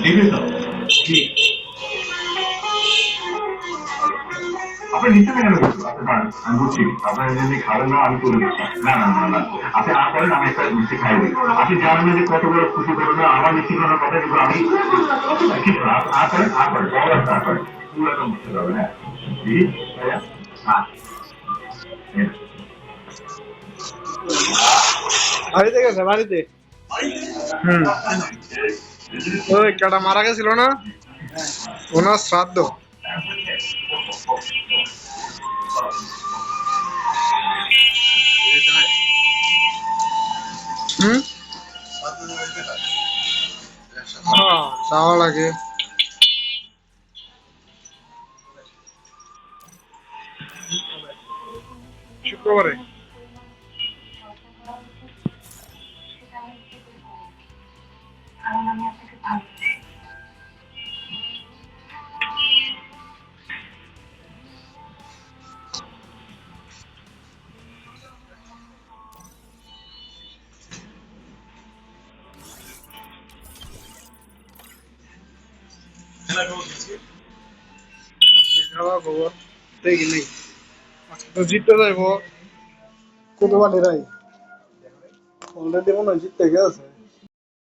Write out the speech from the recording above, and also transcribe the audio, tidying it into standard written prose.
দেখবে তো জি আপনি নিচে কেন বলছো আপনি পারেন আমি বুঝছি আপনার যদি খাবেন না আমি করে দিচ্ছি না না না না আপনি আর করেন আমি একটা মিষ্টি খাই দিই আপনি জানেন না যে কত বড় খুশি করবেন না আমার মিষ্টি খাওয়ার কথা কিন্তু আমি ঠিক না আর করেন বড় একটা আর করেন পুরো একটা মিষ্টি খাবেন হ্যাঁ জি ভাইয়া হ্যাঁ বাড়িতে গেছে বাড়িতে। হুম। ওই কেটা মারা গেছিল না, ওনার শ্রাদ্ধ। হুম। হ্যাঁ যাওয়া লাগে। শুক্রবারে। খেলা খবর দেখি নেই, আজকে তো জিততে যাইব কোতোয়ালি রাই অলরেডি মনে হয় জিততে গেছে।